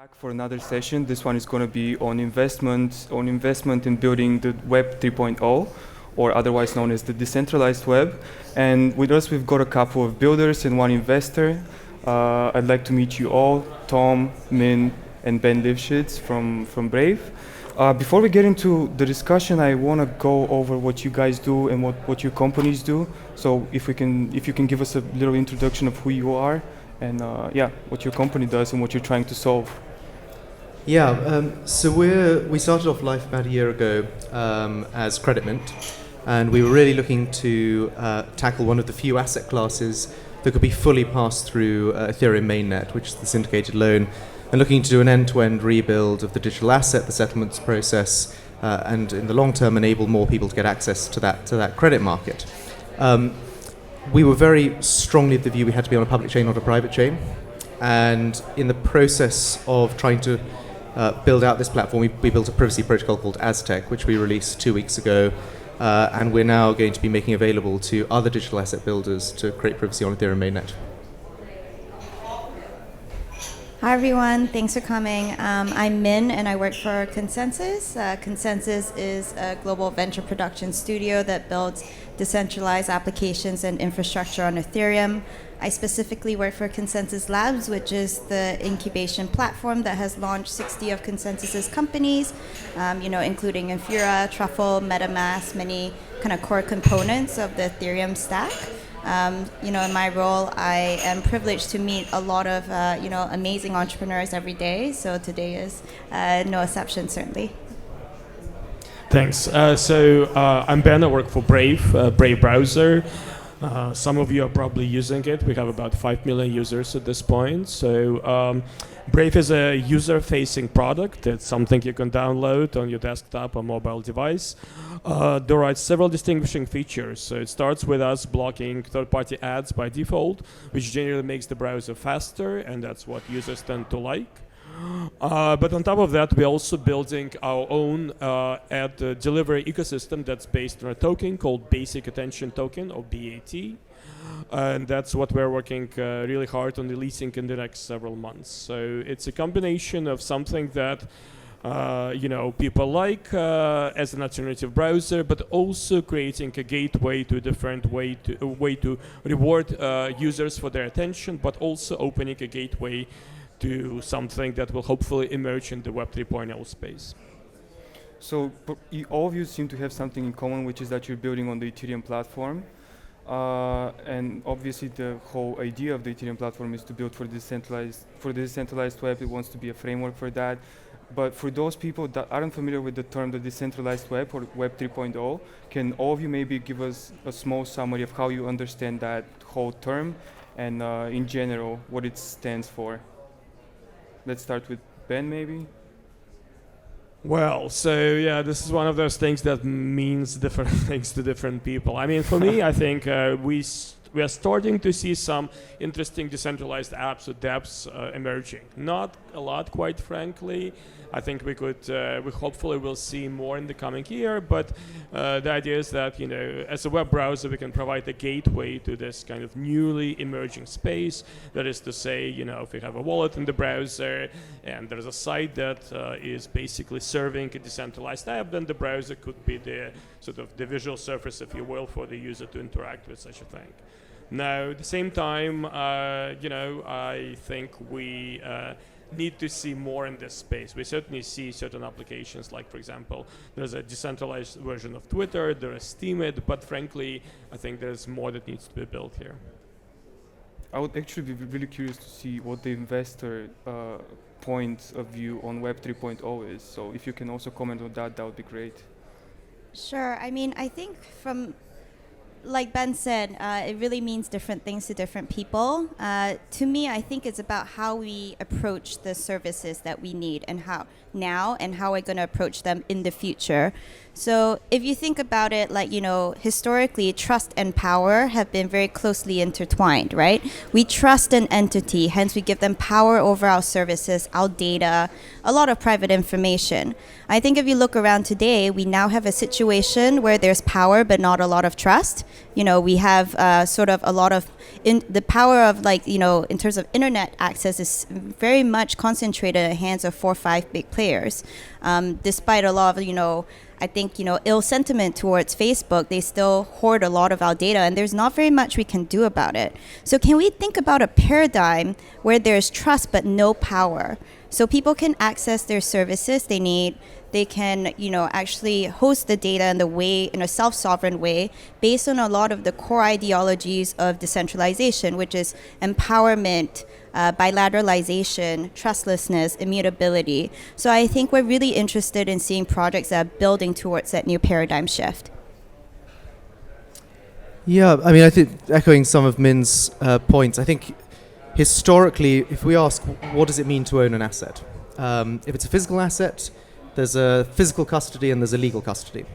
back for another session. This one is going to be on investment in building the Web 3.0, or otherwise known as the decentralized web. And with us, we've got a couple of builders and one investor. I'd like to meet you all, Tom, Min, and Ben Livshits from Brave. Before we get into the discussion, I want to go over what you guys do and what your companies do. So if you can give us a little introduction of who you are and what your company does and what you're trying to solve. So we started off life about a year ago as Credit Mint, and we were really looking to tackle one of the few asset classes that could be fully passed through Ethereum mainnet, which is the syndicated loan, and looking to do an end-to-end rebuild of the digital asset, the settlements process, and in the long term enable more people to get access to that credit market. We were very strongly of the view we had to be on a public chain, not a private chain. And in the process of trying to build out this platform, we built a privacy protocol called AZTEC, which we released 2 weeks ago. And we're now going to be making available to other digital asset builders to create privacy on Ethereum mainnet. Hi everyone, thanks for coming. I'm Min and I work for ConsenSys. ConsenSys is a global venture production studio that builds decentralized applications and infrastructure on Ethereum. I specifically work for ConsenSys Labs, which is the incubation platform that has launched 60 of ConsenSys' companies, including Infura, Truffle, MetaMask, many kind of core components of the Ethereum stack. In my role, I am privileged to meet a lot of, amazing entrepreneurs every day. So today is no exception, certainly. Thanks. I'm Ben. I work for Brave browser. Some of you are probably using it. We have about 5 million users at this point. So Brave is a user-facing product. It's something you can download on your desktop or mobile device. There are several distinguishing features. So it starts with us blocking third-party ads by default, which generally makes the browser faster, and that's what users tend to like. But on top of that, we're also building our own ad delivery ecosystem that's based on a token called Basic Attention Token, or BAT. And that's what we're working really hard on releasing in the next several months. So it's a combination of something that people like as an alternative browser, but also creating a gateway to a different way to reward users for their attention, but also opening a gateway to something that will hopefully emerge in the Web 3.0 space. So all of you seem to have something in common, which is that you're building on the Ethereum platform. And obviously the whole idea of the Ethereum platform is to build for the decentralized web. It wants to be a framework for that. But for those people that aren't familiar with the term the decentralized web or Web 3.0, can all of you maybe give us a small summary of how you understand that whole term and in general what it stands for? Let's start with Ben, maybe. Well, this is one of those things that means different things to different people. I mean, for me, I think we are starting to see some interesting decentralized apps or dApps emerging. Not a lot, quite frankly. I think we hopefully will see more in the coming year, but the idea is that, as a web browser, we can provide a gateway to this kind of newly emerging space. That is to say, if we have a wallet in the browser and there's a site that is basically serving a decentralized app, then the browser could be the sort of the visual surface, if you will, for the user to interact with such a thing. Now, at the same time, I think we need to see more in this space. We certainly see certain applications, like, for example, there's a decentralized version of Twitter, there is Steemit, but frankly, I think there's more that needs to be built here. I would actually be really curious to see what the investor point of view on Web 3.0 is. So if you can also comment on that, that would be great. Sure. I mean, I think like Ben said, it really means different things to different people. To me, I think it's about how we approach the services that we need and how we're going to approach them in the future. So if you think about it, historically, trust and power have been very closely intertwined, right? We trust an entity, hence we give them power over our services, our data, a lot of private information. I think if you look around today, we now have a situation where there's power but not a lot of trust. we have sort of a lot of the power of in terms of internet access is very much concentrated in the hands of 4 or 5 big players. Despite a lot of, I think, ill sentiment towards Facebook, they still hoard a lot of our data, and there's not very much we can do about it. So can we think about a paradigm where there's trust but no power? So people can access their services they need. They can, actually host the data in a self-sovereign way based on a lot of the core ideologies of decentralization, which is empowerment, bilateralization, trustlessness, immutability. So I think we're really interested in seeing projects that are building towards that new paradigm shift. Yeah, I mean, I think echoing some of Min's points, I think historically, if we ask what does it mean to own an asset? If it's a physical asset, there's a physical custody and there's a legal custody.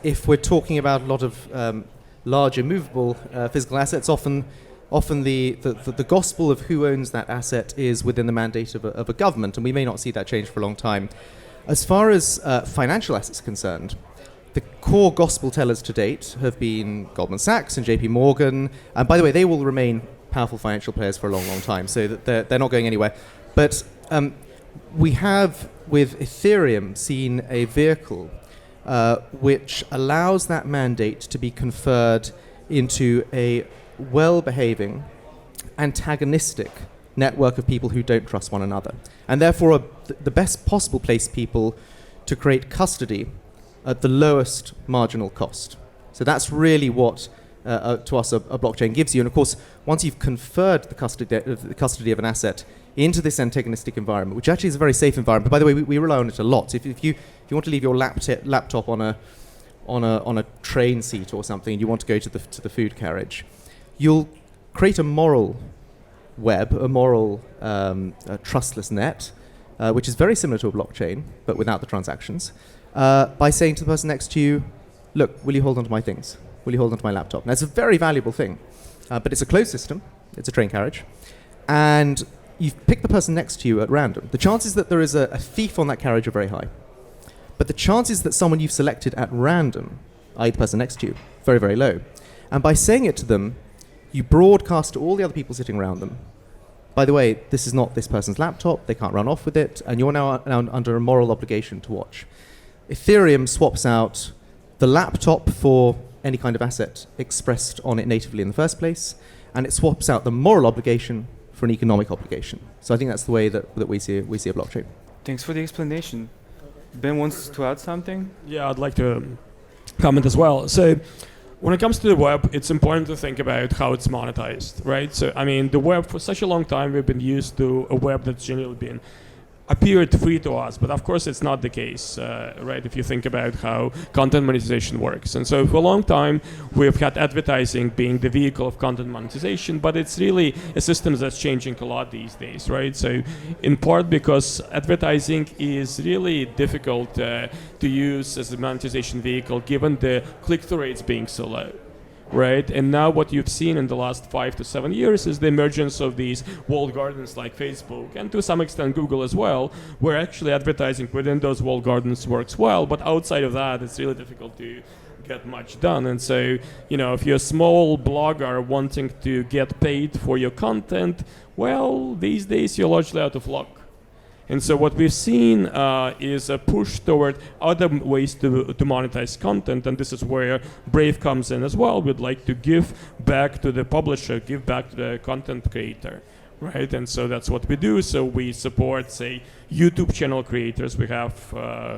If we're talking about a lot of large immovable physical assets, often the gospel of who owns that asset is within the mandate of a government, and we may not see that change for a long time. As far as financial assets are concerned, the core gospel tellers to date have been Goldman Sachs and JP Morgan, and by the way, they will remain powerful financial players for a long, long time, so that they're not going anywhere. But we have, with Ethereum, seen a vehicle which allows that mandate to be conferred into a well-behaving, antagonistic network of people who don't trust one another, and therefore are the best possible placed people to create custody at the lowest marginal cost. So that's really what, to us, a blockchain gives you. And of course, once you've conferred the custody of an asset into this antagonistic environment, which actually is a very safe environment. By the way, we rely on it a lot. If you want to leave your laptop on a train seat or something, and you want to go to the food carriage, you'll create a moral web, a moral trustless net, which is very similar to a blockchain, but without the transactions, by saying to the person next to you, look, will you hold on to my things? Will you hold on to my laptop? Now, it's a very valuable thing, but it's a closed system. It's a train carriage. And you've picked the person next to you at random. The chances that there is a thief on that carriage are very high. But the chances that someone you've selected at random, i.e. the person next to you, very, very low. And by saying it to them, you broadcast to all the other people sitting around them, by the way, this is not this person's laptop, they can't run off with it, and you're now under a moral obligation to watch. Ethereum swaps out the laptop for any kind of asset expressed on it natively in the first place, and it swaps out the moral obligation for an economic obligation. So I think that's the way that we see a blockchain. Thanks for the explanation. Ben wants to add something? Yeah, I'd like to comment as well. So when it comes to the web, it's important to think about how it's monetized, right? So, I mean, the web, for such a long time, we've been used to a web that's generally been appeared free to us, but of course it's not the case, right? If you think about how content monetization works. And so for a long time, we've had advertising being the vehicle of content monetization, but it's really a system that's changing a lot these days, right? So in part because advertising is really difficult to use as a monetization vehicle given the click-through rates being so low. Right, and now what you've seen in the last 5 to 7 years is the emergence of these walled gardens like Facebook and to some extent Google as well, where actually advertising within those walled gardens works well, but outside of that it's really difficult to get much done. And so, if you're a small blogger wanting to get paid for your content, well, these days you're largely out of luck. And so what we've seen is a push toward other ways to monetize content, and this is where Brave comes in as well. We'd like to give back to the publisher, give back to the content creator, right? And so that's what we do. So we support, say, YouTube channel creators. We have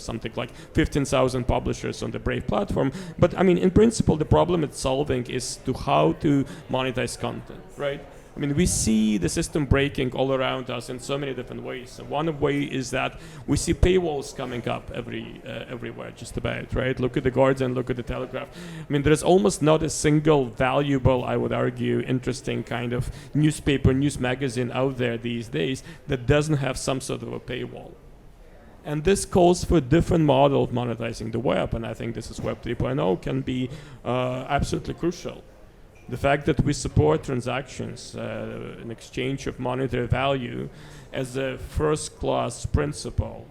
something like 15,000 publishers on the Brave platform. But I mean, in principle, the problem it's solving is to how to monetize content, right? I mean, we see the system breaking all around us in so many different ways. And one way is that we see paywalls coming up everywhere, just about, right? Look at the Guardian, look at the Telegraph. I mean, there's almost not a single valuable, I would argue, interesting kind of newspaper, news magazine out there these days that doesn't have some sort of a paywall. And this calls for a different model of monetizing the web, and I think this is Web 3.0 can be absolutely crucial. The fact that we support transactions, an exchange of monetary value as a first-class principle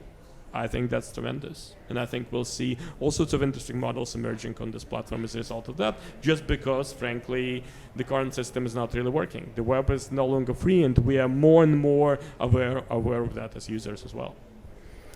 I think that's tremendous. And I think we'll see all sorts of interesting models emerging on this platform as a result of that, just because, frankly, the current system is not really working. The web is no longer free, and we are more and more aware of that as users as well.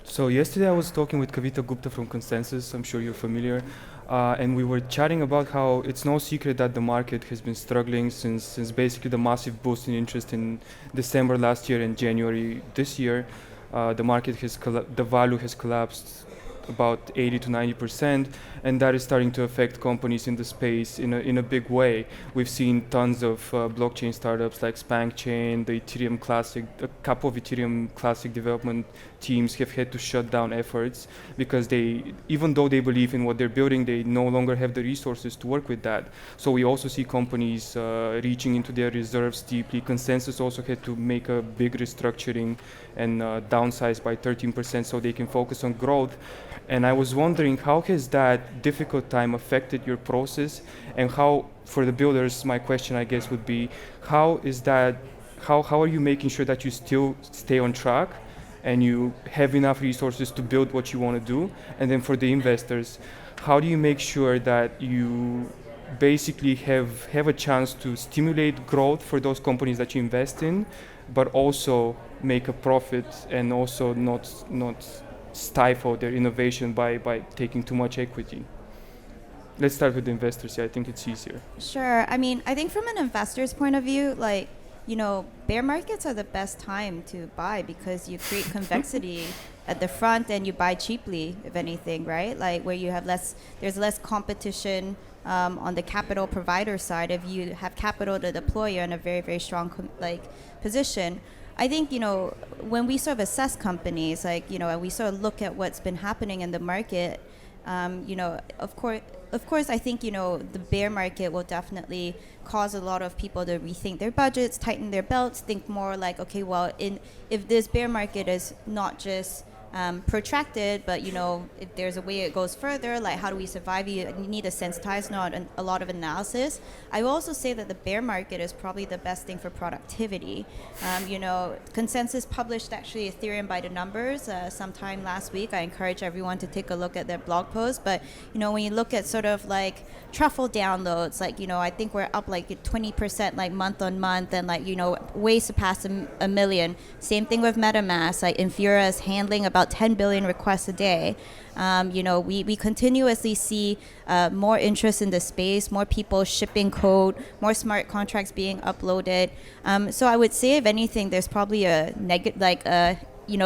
So yesterday I was talking with Kavita Gupta from ConsenSys, I'm sure you're familiar, and we were chatting about how it's no secret that the market has been struggling since basically the massive boost in interest in December last year and January this year. The market the value has collapsed about 80 to 90%, and that is starting to affect companies in the space in a big way. We've seen tons of blockchain startups like SpankChain, the Ethereum Classic, a couple of Ethereum Classic development teams have had to shut down efforts because even though they believe in what they're building, they no longer have the resources to work with that. So we also see companies reaching into their reserves deeply. ConsenSys also had to make a big restructuring and downsize by 13% so they can focus on growth. And I was wondering, how has that difficult time affected your process, and how, for the builders, my question I guess would be, how are you making sure that you still stay on track and you have enough resources to build what you want to do? And then for the investors, how do you make sure that you basically have a chance to stimulate growth for those companies that you invest in, but also make a profit and also not stifle their innovation by taking too much equity? Let's start with the investors. Yeah, I think it's easier. Sure. I mean, I think from an investor's point of view, bear markets are the best time to buy because you create convexity at the front and you buy cheaply, if anything, right? Like where you have there's less competition on the capital provider side. If you have capital to deploy, you're in a very, very strong position. I think, when we sort of assess companies, and we sort of look at what's been happening in the market, of course, I think, the bear market will definitely cause a lot of people to rethink their budgets, tighten their belts, think more like, okay, well, if this bear market is not just protracted, but if there's a way it goes further, like how do we survive? You need to sensitize, not a lot of analysis. I will also say that the bear market is probably the best thing for productivity. ConsenSys published actually Ethereum by the numbers sometime last week. I encourage everyone to take a look at their blog post. But when you look at sort of like truffle downloads, I think we're up like 20% month on month, and way surpassed a million. Same thing with MetaMask. Infura is handling about 10 billion requests a day. We continuously see more interest in the space, more people shipping code, more smart contracts being uploaded. So I would say, if anything, there's probably a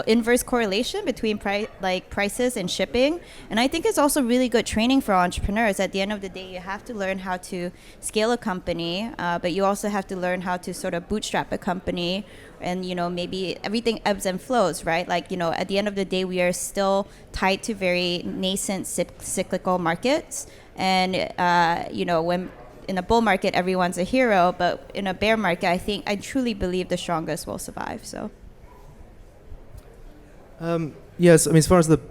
inverse correlation between prices and shipping. And I think it's also really good training for entrepreneurs. At the end of the day, you have to learn how to scale a company, but you also have to learn how to sort of bootstrap a company. And maybe everything ebbs and flows, right? At the end of the day, we are still tied to very nascent cyclical markets. And when in a bull market, everyone's a hero, but in a bear market, I truly believe the strongest will survive. So. Yes, I mean, as far as the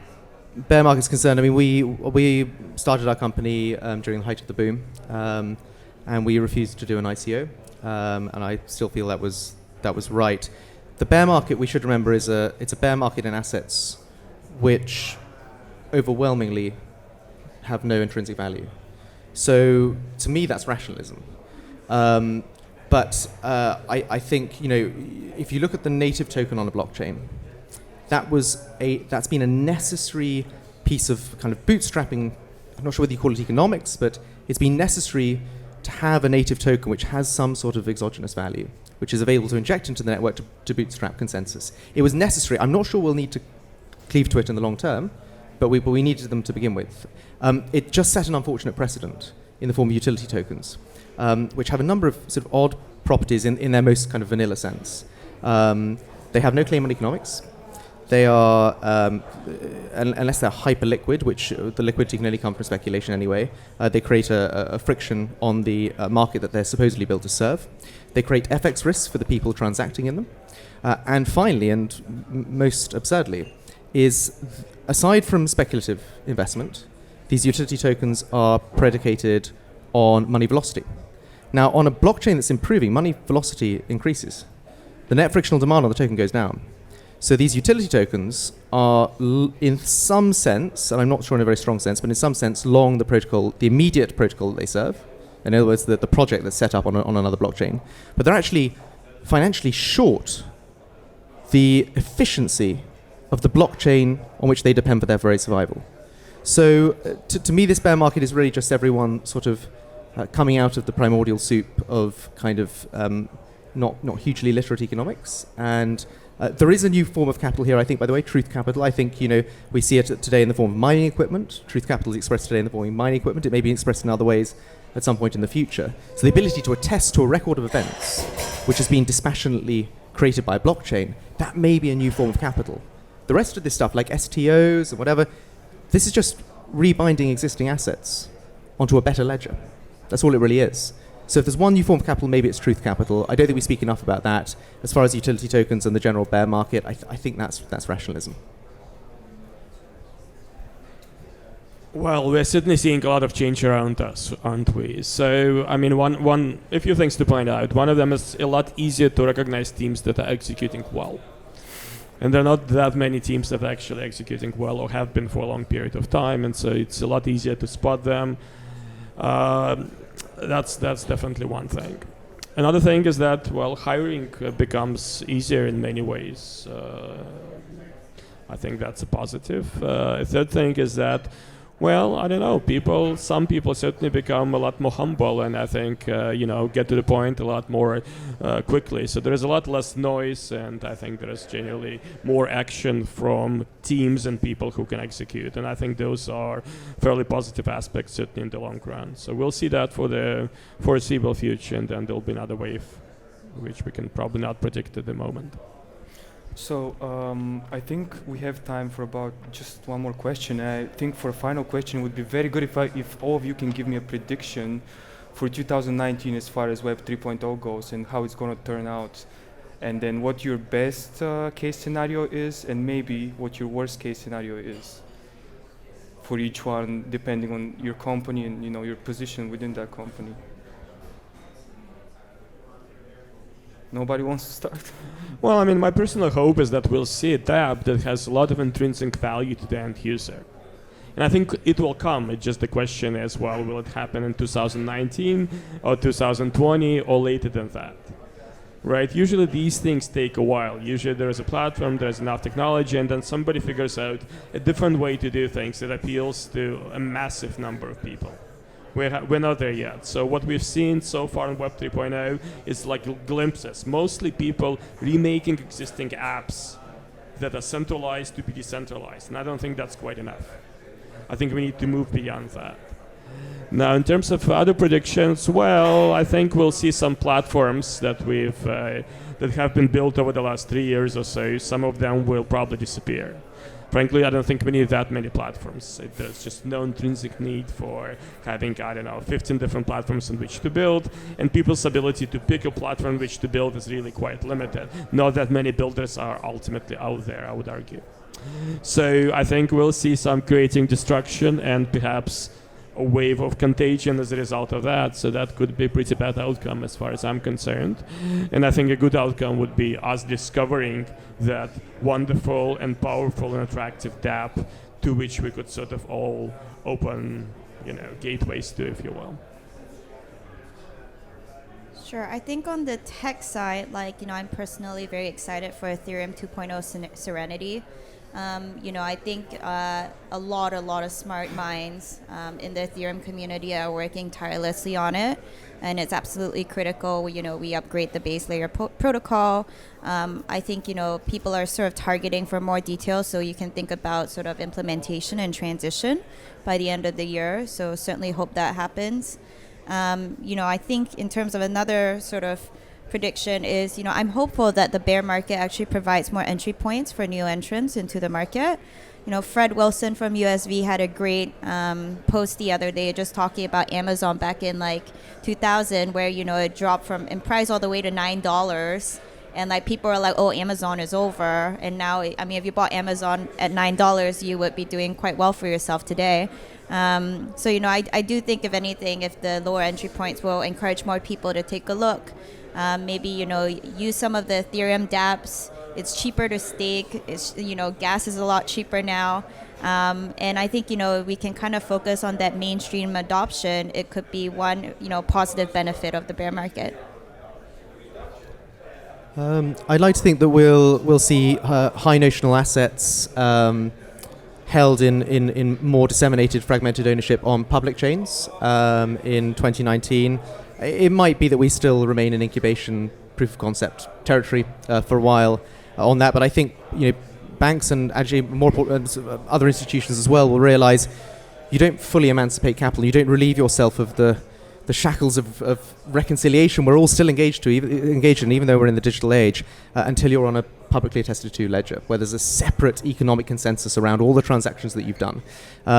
bear market is concerned, I mean, we started our company during the height of the boom, and we refused to do an ICO, and I still feel that was right. The bear market, we should remember, it's a bear market in assets which overwhelmingly have no intrinsic value. So to me, that's rationalism. But I think, if you look at the native token on a blockchain, that's been a necessary piece of kind of bootstrapping. I'm not sure whether you call it economics, but it's been necessary to have a native token which has some sort of exogenous value, which is available to inject into the network to bootstrap ConsenSys. It was necessary. I'm not sure we'll need to cleave to it in the long term, but we needed them to begin with. It just set an unfortunate precedent in the form of utility tokens, which have a number of sort of odd properties in their most kind of vanilla sense. They have no claim on economics. They are, unless they're hyper-liquid, which the liquidity can only come from speculation anyway, they create a friction on the market that they're supposedly built to serve. They create FX risks for the people transacting in them. And finally, and most absurdly, is aside from speculative investment, these utility tokens are predicated on money velocity. Now, on a blockchain that's improving, money velocity increases. The net frictional demand on the token goes down. So these utility tokens are, in some sense, and I'm not sure in a very strong sense, but in some sense, long the protocol, the immediate protocol that they serve. In other words, the project that's set up on another blockchain. But they're actually financially short the efficiency of the blockchain on which they depend for their very survival. So to me, this bear market is really just everyone sort of coming out of the primordial soup of kind of not hugely literate economics. And there is a new form of capital here, I think, by the way, truth capital. I think, we see it today in the form of mining equipment. Truth capital is expressed today in the form of mining equipment. It may be expressed in other ways at some point in the future. So the ability to attest to a record of events, which has been dispassionately created by a blockchain, that may be a new form of capital. The rest of this stuff, like STOs and whatever, this is just rebinding existing assets onto a better ledger. That's all it really is. So if there's one new form of capital, maybe it's truth capital. I don't think we speak enough about that. As far as utility tokens and the general bear market, I think that's rationalism. Well, we're certainly seeing a lot of change around us, aren't we? So, I mean, a few things to point out. One of them is a lot easier to recognize teams that are executing well. And there are not that many teams that are actually executing well or have been for a long period of time, and so it's a lot easier to spot them. That's definitely one thing. Another thing is that, well, hiring becomes easier in many ways. I think that's a positive. A third thing is that, well, I don't know, some people certainly become a lot more humble and I think, get to the point a lot more quickly. So there is a lot less noise and I think there is generally more action from teams and people who can execute. And I think those are fairly positive aspects, certainly in the long run. So we'll see that for the foreseeable future, and then there'll be another wave, which we can probably not predict at the moment. So I think we have time for about just one more question. I think for a final question, it would be very good if all of you can give me a prediction for 2019 as far as Web 3.0 goes and how it's going to turn out. And then what your best case scenario is and maybe what your worst case scenario is for each one, depending on your company and your position within that company. Nobody wants to start? Well, I mean, my personal hope is that we'll see a tab that has a lot of intrinsic value to the end user. And I think it will come. It's just the question is, well, will it happen in 2019 or 2020 or later than that? Right? Usually these things take a while. Usually there is a platform, there's enough technology, and then somebody figures out a different way to do things that appeals to a massive number of people. We're not there yet. So what we've seen so far in Web 3.0 is like glimpses. Mostly people remaking existing apps that are centralized to be decentralized. And I don't think that's quite enough. I think we need to move beyond that. Now, in terms of other predictions, well, I think we'll see some platforms that that have been built over the last 3 years or so. Some of them will probably disappear. Frankly, I don't think we need that many platforms. There's just no intrinsic need for having, 15 different platforms on which to build, and people's ability to pick a platform on which to build is really quite limited. Not that many builders are ultimately out there, I would argue. So I think we'll see some creating destruction and perhaps a wave of contagion as a result of that. So that could be a pretty bad outcome as far as I'm concerned. And I think a good outcome would be us discovering that wonderful and powerful and attractive dApp to which we could sort of all open, gateways to, if you will. Sure. I think on the tech side, I'm personally very excited for Ethereum 2.0 Serenity. I think a lot of smart minds in the Ethereum community are working tirelessly on it, and it's absolutely critical. We upgrade the base layer protocol. I think people are sort of targeting for more details, so you can think about sort of implementation and transition by the end of the year. So certainly hope that happens. I think in terms of another sort of prediction is, I'm hopeful that the bear market actually provides more entry points for new entrants into the market. Fred Wilson from USV had a great post the other day just talking about Amazon back in 2000 where, it dropped in price all the way to $9. And people are like, oh, Amazon is over. And now, if you bought Amazon at $9, you would be doing quite well for yourself today. So, I do think, if anything, if the lower entry points will encourage more people to take a look. Maybe, use some of the Ethereum dApps it's cheaper to stake. It's, gas is a lot cheaper now. And I think, we can kind of focus on that mainstream adoption. It could be one, positive benefit of the bear market. I'd like to think that we'll see high notional assets held in more disseminated, fragmented ownership on public chains in 2019. It might be that we still remain in incubation proof of concept territory for a while on that, but I think banks and actually more other institutions as well will realize you don't fully emancipate capital. You don't relieve yourself of the shackles of reconciliation we're all still engaged in, even though we're in the digital age, until you're on a publicly attested to ledger, where there's a separate economic consensus around all the transactions that you've done.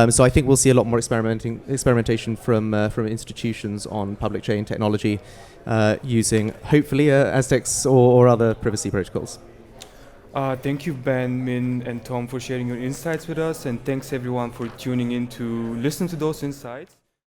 So I think we'll see a lot more experimentation from institutions on public chain technology using, hopefully, AZTECs or other privacy protocols. Thank you, Ben, Min, and Tom, for sharing your insights with us, and thanks everyone for tuning in to listen to those insights.